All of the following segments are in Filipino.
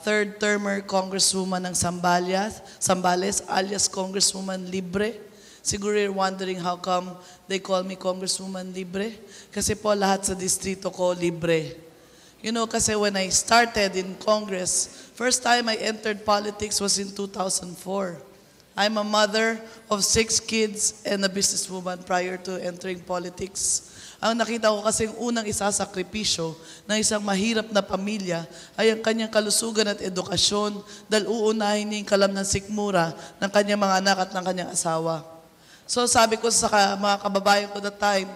third-termer Congresswoman ng Zambales, alias Congresswoman Libre. Siguro you're wondering how come they call me Congresswoman Libre? Kasi po lahat sa distrito ko libre. You know, kasi when I started in Congress, first time I entered politics was in 2004. I'm a mother of 6 kids and a businesswoman prior to entering politics. Ang nakita ko kasi yung unang isasakripisyo ng isang mahirap na pamilya ay ang kanyang kalusugan at edukasyon dahil uunahin niya yung kalam ng sikmura ng kanyang mga anak at ng kanyang asawa. So sabi ko sa mga kababayan ko that time,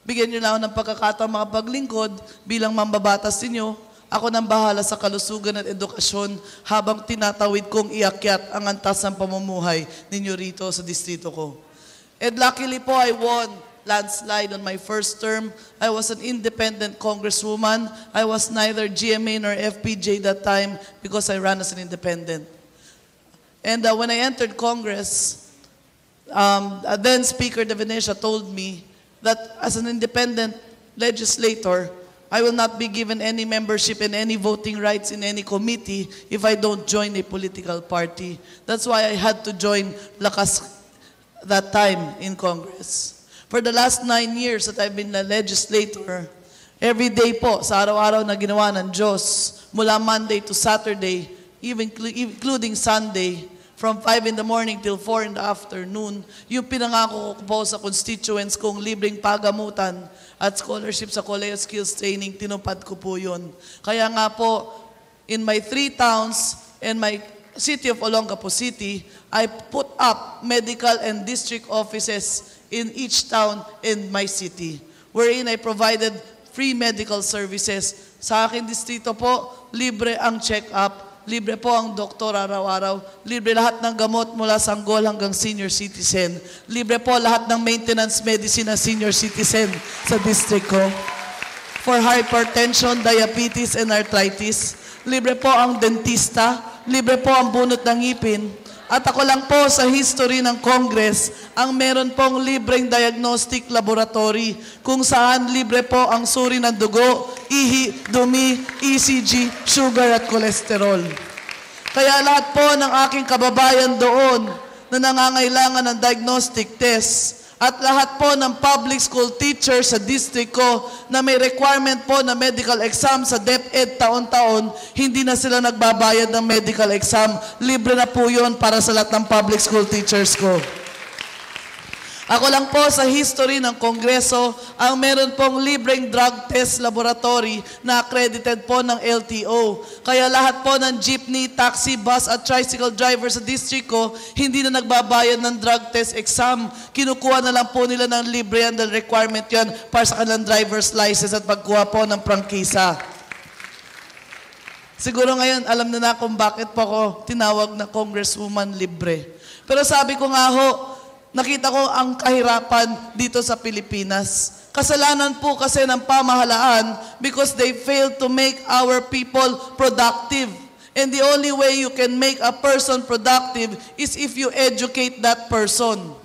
bigyan niyo na ako ng pagkakataon mga paglingkod bilang mambabatas ninyo. Ako nang bahala sa kalusugan at edukasyon habang tinatawid kong iakyat ang antas ng pamumuhay ninyo rito sa distrito ko. And luckily po, I won landslide on my first term. I was an independent congresswoman. I was neither GMA nor FPJ that time because I ran as an independent. And when I entered Congress, then Speaker De Venecia told me that as an independent legislator, I will not be given any membership and any voting rights in any committee if I don't join a political party. That's why I had to join Lakas that time in Congress. For the last 9 years that I've been a legislator, every day po, sa araw-araw na ginawa ng Diyos, mula Monday to Saturday, even including Sunday, from 5 in the morning till 4 in the afternoon, yung pinangako ko po sa constituents kong libreng pagamutan at scholarship sa Coleo Skills Training, tinupad ko po yun. Kaya nga po, in my 3 towns and my city of Olongapo City, I put up medical and district offices in each town in my city, wherein I provided free medical services. Sa aking distrito po, libre ang check-up, libre po ang doktor araw-araw, libre lahat ng gamot mula sanggol hanggang senior citizen, libre po lahat ng maintenance medicine ng senior citizen sa district ko. For hypertension, diabetes, and arthritis, libre po ang dentista, libre po ang bunot ng ngipin. At ako lang po sa history ng Congress ang meron pong libreng diagnostic laboratory kung saan libre po ang suri ng dugo, ihi, dumi, ECG, sugar at kolesterol. Kaya lahat po ng aking kababayan doon na nangangailangan ng diagnostic test at lahat po ng public school teachers sa district ko na may requirement po na medical exam sa DepEd taon-taon, hindi na sila nagbabayad ng medical exam. Libre na po yun para sa lahat ng public school teachers ko. Ako lang po sa history ng Kongreso ang meron pong libreng drug test laboratory na accredited po ng LTO. Kaya lahat po ng jeepney, taxi, bus at tricycle driver sa district ko hindi na nagbabayad ng drug test exam. Kinukuha na lang po nila ng libre yan dahil requirement yan para sa kanilang driver's license at pagkuha po ng prangkisa. Siguro ngayon alam na kung bakit po ako tinawag na Congresswoman Libre. Pero sabi ko nga ho, nakita ko ang kahirapan dito sa Pilipinas. Kasalanan po kasi ng pamahalaan because they failed to make our people productive. And the only way you can make a person productive is if you educate that person.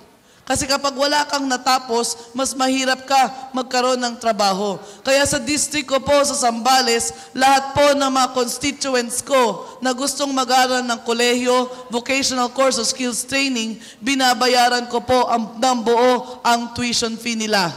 Kasi kapag wala kang natapos, mas mahirap ka magkaroon ng trabaho. Kaya sa district ko po sa Zambales, lahat po ng mga constituents ko na gustong mag-aral ng kolehiyo, vocational course o skills training, binabayaran ko po ng buo ang tuition fee nila.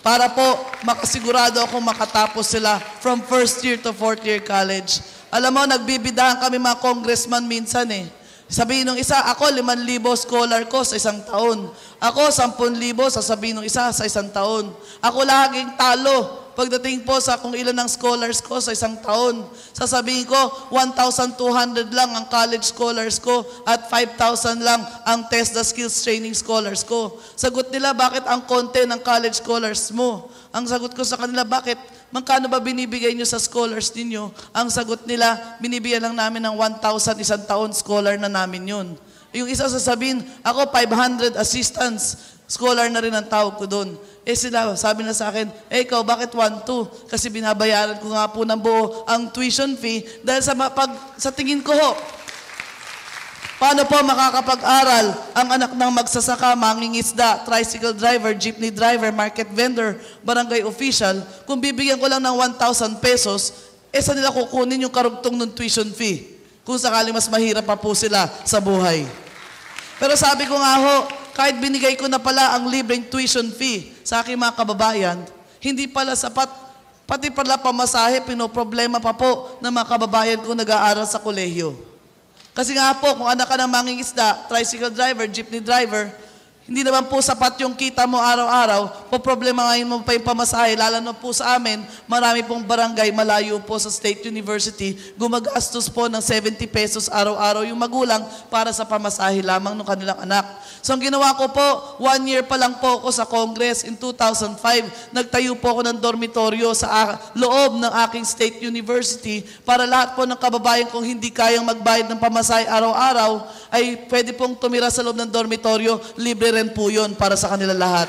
Para po makasigurado ako makatapos sila from first year to 4th year college. Alam mo, nagbibidahan kami mga congressman minsan eh. Sabihin ng isa, ako 5,000 scholar ko sa isang taon. Ako 10,000 sasabihin ng isa sa isang taon. Ako laging talo. Pagdating po sa kung ilan ang scholars ko sa isang taon, sasabihin ko 1,200 lang ang college scholars ko at 5,000 lang ang TESDA skills training scholars ko. Sagot nila, bakit ang konti ng college scholars mo? Ang sagot ko sa kanila, bakit? Magkano ba binibigay nyo sa scholars ninyo? Ang sagot nila, binibigyan lang namin ng 1,000 isang taon, scholar na namin yun. Yung isa sasabihin, ako 500 assistants, scholar na rin ang tawag ko doon. Eh sila, sabi na sa akin, ikaw bakit 1,2? Kasi binabayaran ko nga po ng buo ang tuition fee dahil sa tingin ko ho, paano po makakapag-aral ang anak ng magsasaka, mangingisda, tricycle driver, jeepney driver, market vendor, barangay official, kung bibigyan ko lang ng 1,000 pesos, saan nila kukunin yung karugtong ng tuition fee? kung sakali mas mahirap pa po sila sa buhay. Pero sabi ko nga ho, kahit binigay ko na pala ang libreng tuition fee sa aking mga kababayan, hindi pala sapat, pati pala pamasahe, pinoproblema pa po ng mga kababayan ko nag-aaral sa kolehiyo. Kasi nga po, kung anak ka ng mangingisda, tricycle driver, jeepney driver, hindi naman po sapat yung kita mo araw-araw, problema ngayon mo pa yung pamasahe, lalo na po sa amin, marami pong barangay malayo po sa State University, gumagastos po ng 70 pesos araw-araw yung magulang para sa pamasahe lamang ng kanilang anak. So ang ginawa ko po, 1 year pa lang po ako sa Congress in 2005, nagtayo po ako ng dormitoryo sa loob ng aking State University para lahat po ng kababayan kung hindi kayang magbayad ng pamasahe araw-araw, ay pwede pong tumira sa loob ng dormitoryo, libre rin po yun para sa kanila lahat.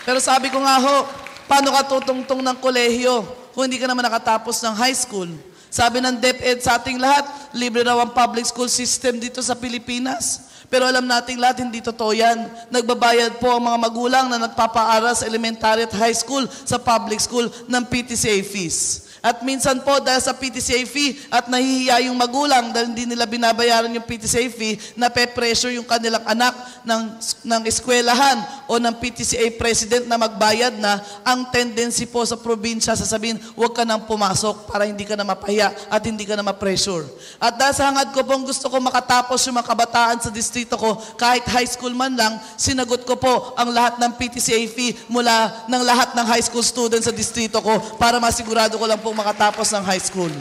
Pero sabi ko nga ho, paano ka tutungtong ng kolehiyo kung hindi ka naman nakatapos ng high school? Sabi ng DepEd sa ating lahat, libre raw ang public school system dito sa Pilipinas. Pero alam nating lahat, hindi totoo yan. Nagbabayad po ang mga magulang na nagpapaaral sa elementary at high school sa public school ng PTCA fees. At minsan po dahil sa PTCA fee at nahihiya yung magulang dahil hindi nila binabayaran yung PTCA fee, nape-pressure yung kanilang anak ng eskwelahan o ng PTCA president na magbayad na, ang tendency po sa probinsya sasabihin, huwag ka nang pumasok para hindi ka na mapahiya at hindi ka na ma-pressure. At dahil sa hangad ko pong gusto ko makatapos yung mga kabataan sa distrito ko, kahit high school man lang, sinagot ko po ang lahat ng PTCA fee mula ng lahat ng high school students sa distrito ko para masigurado ko lang po makatapos ng high school.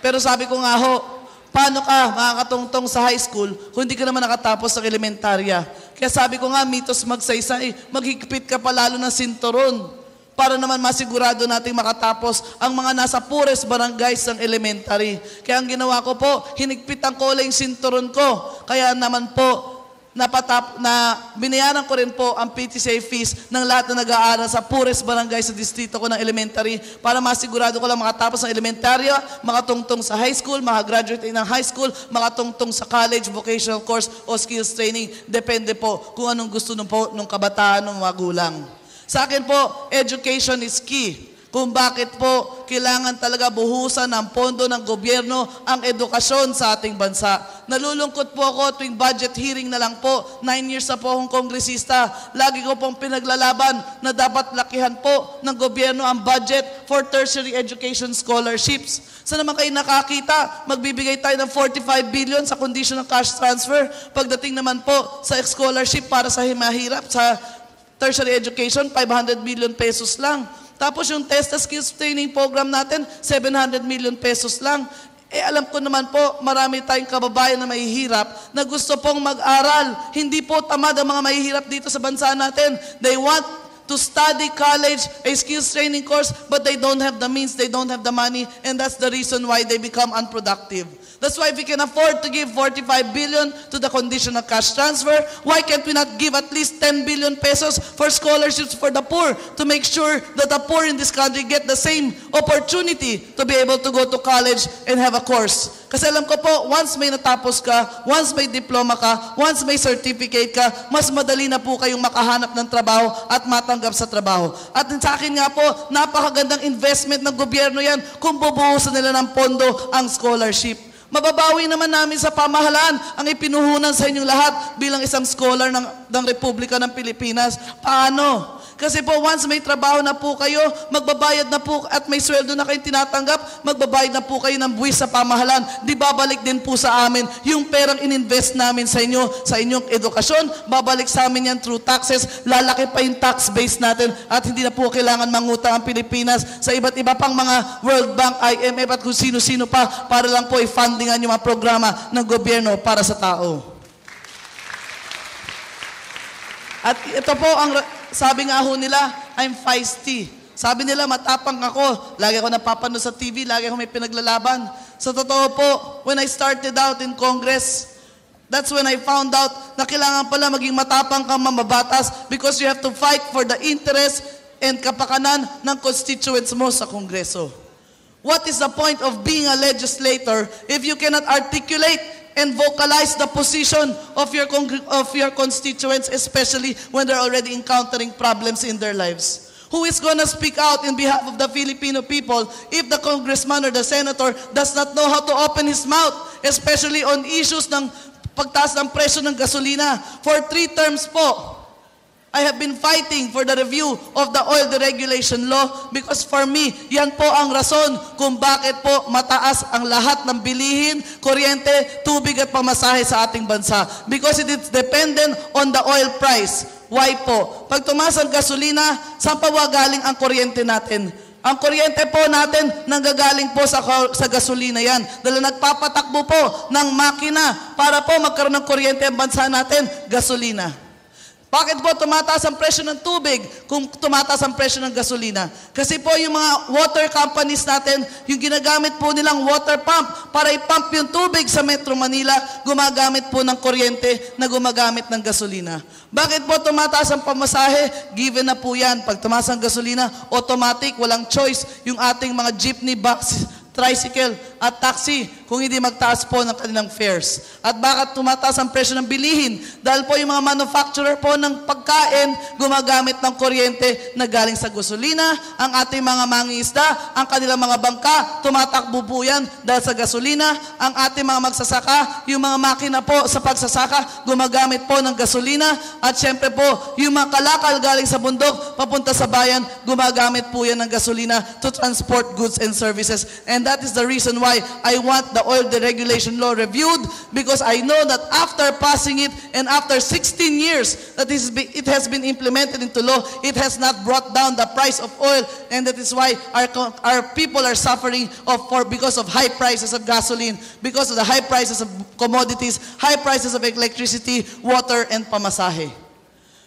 Pero sabi ko nga ho, paano ka makakatungtong sa high school kung hindi ka naman nakatapos ng elementarya? Kaya sabi ko nga, mitos magsaysay, maghigpit ka pa lalo ng sinturon para naman masigurado nating makatapos ang mga nasa poorest barangays ng elementary. Kaya ang ginawa ko po, hinigpitan ko lang yung sinturon ko. Kaya naman po, binayaran ko rin po ang PTCA fees ng lahat na nag-aaral sa poorest barangay sa distrito ko ng elementary para masigurado ko lang makatapos ng elementarya, makatungtong sa high school, makagraduate ng high school, makatungtong sa college, vocational course o skills training. Depende po kung anong gusto nung kabataan ng magulang. Sa akin po, education is key. Kung bakit po kailangan talaga buhusan ng pondo ng gobyerno ang edukasyon sa ating bansa. Nalulungkot po ako tuwing budget hearing na lang po. 9 years na po akong kongresista. Lagi ko pong pinaglalaban na dapat lakihan po ng gobyerno ang budget for tertiary education scholarships. Saan naman kayo nakakita? Magbibigay tayo ng 45 billion sa conditional cash transfer. Pagdating naman po sa scholarship para sa mahirap sa tertiary education, 500 billion pesos lang. Tapos yung TESDA Skills Training Program natin, 700 million pesos lang. Alam ko naman po, marami tayong kababayan na mahihirap na gusto pong mag-aral. Hindi po tamad ang mga mahihirap dito sa bansa natin. They want to study college, a skills training course, but they don't have the means, they don't have the money, and that's the reason why they become unproductive. That's why if we can afford to give 45 billion to the conditional cash transfer, why can't we not give at least 10 billion pesos for scholarships for the poor to make sure that the poor in this country get the same opportunity to be able to go to college and have a course? Kasi alam ko po, once may natapos ka, once may diploma ka, once may certificate ka, mas madali na po kayong makahanap ng trabaho at matanggap sa trabaho. At sa akin nga po, napakagandang investment ng gobyerno yan kung bubuhusan nila ng pondo ang scholarship. Mababawi naman namin sa pamahalaan ang ipinuhunan sa inyong lahat bilang isang scholar ng Republika ng Pilipinas. Paano? Kasi po once may trabaho na po kayo, magbabayad na po at may sweldo na kayong tinatanggap, magbabayad na po kayo ng buwis sa pamahalaan. Di babalik din po sa amin yung perang ininvest namin sa inyo, sa inyong edukasyon, babalik sa amin yan through taxes, lalaki pa yung tax base natin at hindi na po kailangan mangutang ang Pilipinas sa iba't iba pang mga World Bank, IMF at kung sino-sino pa para lang po i-fundingan yung mga programa ng gobyerno para sa tao. At ito po ang sabi nga ho nila, I'm feisty. Sabi nila, matapang ako. Lagi ako napapanood sa TV, lagi ako may pinaglalaban. Sa totoo po, when I started out in Congress, that's when I found out na kailangan pala maging matapang kang mamabatas because you have to fight for the interest and kapakanan ng constituents mo sa Kongreso. What is the point of being a legislator if you cannot articulate and vocalize the position of your constituents, especially when they're already encountering problems in their lives? Who is going to speak out in behalf of the Filipino people if the congressman or the senator does not know how to open his mouth, especially on issues ng pagtaas ng presyo ng gasolina? For 3 terms po, I have been fighting for the review of the oil deregulation law because for me, yan po ang rason kung bakit po mataas ang lahat ng bilihin, kuryente, tubig at pamasahe sa ating bansa. Because it is dependent on the oil price. Why po? Pag tumaas ang gasolina, saan pa galing ang kuryente natin? Ang kuryente po natin nanggagaling po sa gasolina yan. Dahil nagpapatakbo po ng makina para po magkaroon ng kuryente ang bansa natin, gasolina. Bakit po tumataas ang presyo ng tubig kung tumataas ang presyo ng gasolina? Kasi po yung mga water companies natin, yung ginagamit po nilang water pump para i-pump yung tubig sa Metro Manila, gumagamit po ng kuryente na gumagamit ng gasolina. Bakit po tumataas ang pamasahe? Given na po yan. Pag tumaas ang gasolina, automatic, walang choice yung ating mga jeepney, bus, tricycle at taxi kung hindi magtaas po ng kanilang fares. At bakit tumataas ang presyo ng bilihin? Dahil po yung mga manufacturer po ng pagkain gumagamit ng kuryente na galing sa gasolina, ang ating mga mangingisda, ang kanilang mga bangka, tumatakbo po yan dahil sa gasolina, ang ating mga magsasaka, yung mga makina po sa pagsasaka, gumagamit po ng gasolina, at syempre po, yung mga kalakal galing sa bundok, papunta sa bayan, gumagamit po yan ng gasolina to transport goods and services. And that is the reason why I want the oil deregulation law reviewed, because I know that after passing it and after 16 years that it has been implemented into law, it has not brought down the price of oil, and that is why our people are suffering because of high prices of gasoline, because of the high prices of commodities, high prices of electricity, water, and pamasahe.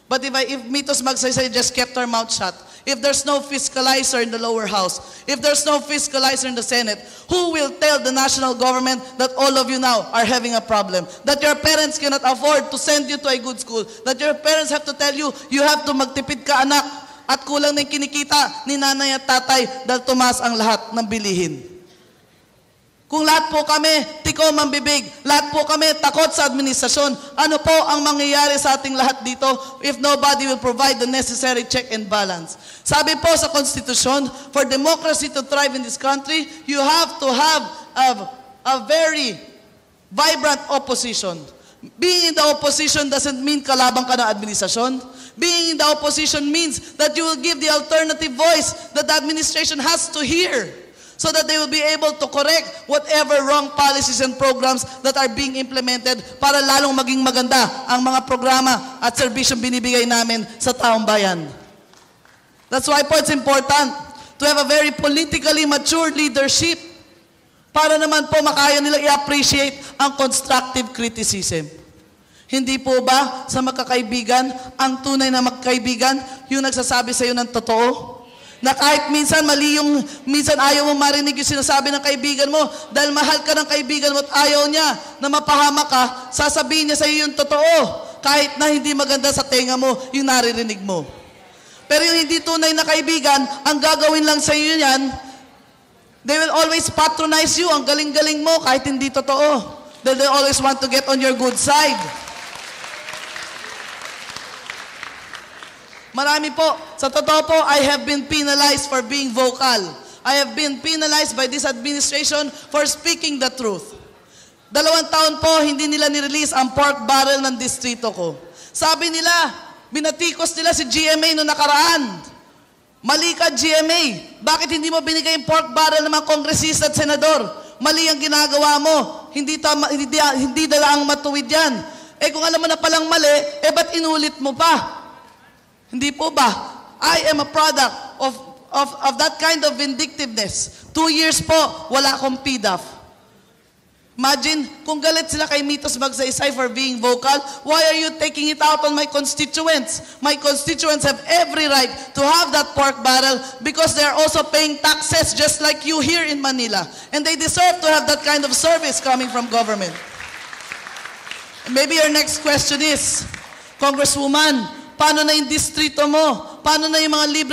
But if Mitos Magsaysay just kept our mouth shut, if there's no fiscalizer in the lower house, if there's no fiscalizer in the Senate, who will tell the national government that all of you now are having a problem? That your parents cannot afford to send you to a good school? That your parents have to tell you, you have to magtipid ka anak, at kulang na yung kinikita ni nanay at tatay dahil tumaas ang lahat ng bilihin? Kung lahat po kami tikom ang bibig, lahat po kami takot sa administrasyon, ano po ang mangyayari sa ating lahat dito if nobody will provide the necessary check and balance? Sabi po sa Konstitusyon, for democracy to thrive in this country, you have to have a very vibrant opposition. Being in the opposition doesn't mean kalabang ka ng administrasyon. Being in the opposition means that you will give the alternative voice that the administration has to hear, so that they will be able to correct whatever wrong policies and programs that are being implemented para lalong maging maganda ang mga programa at serbisyong binibigay namin sa taong bayan. That's why po it's important to have a very politically mature leadership para naman po makaya nila i-appreciate ang constructive criticism. Hindi po ba sa magkakaibigan, ang tunay na magkaibigan, yung nagsasabi sa iyo ng totoo? Na kahit minsan minsan ayaw mo marinig yung sinasabi ng kaibigan mo, dahil mahal ka ng kaibigan mo at ayaw niya na mapahamak ka, sasabihin niya sa iyo yung totoo, kahit na hindi maganda sa tenga mo yung naririnig mo. Pero yung hindi tunay na kaibigan, ang gagawin lang sa iyo yan, they will always patronize you, ang galing-galing mo kahit hindi totoo. They always want to get on your good side. Marami po. Sa totoo po, I have been penalized for being vocal. I have been penalized by this administration for speaking the truth. 2 taon po, hindi nila nirelease ang pork barrel ng distrito ko. Sabi nila, binatikos nila si GMA noong nakaraan. Mali ka, GMA. Bakit hindi mo binigay yung pork barrel ng mga kongresista at senador? Mali ang ginagawa mo. Hindi dala ang matuwid yan. Kung alam mo na palang mali, ba't inulit mo pa? Hindi po ba? I am a product of that kind of vindictiveness. 2 years po, wala akong PDAF. Imagine, kung galit sila kay Mitos Magsaysay for being vocal, why are you taking it out on my constituents? My constituents have every right to have that pork barrel because they are also paying taxes just like you here in Manila. And they deserve to have that kind of service coming from government. And maybe your next question is, Congresswoman, paano na yung distrito mo? Paano na yung mga libre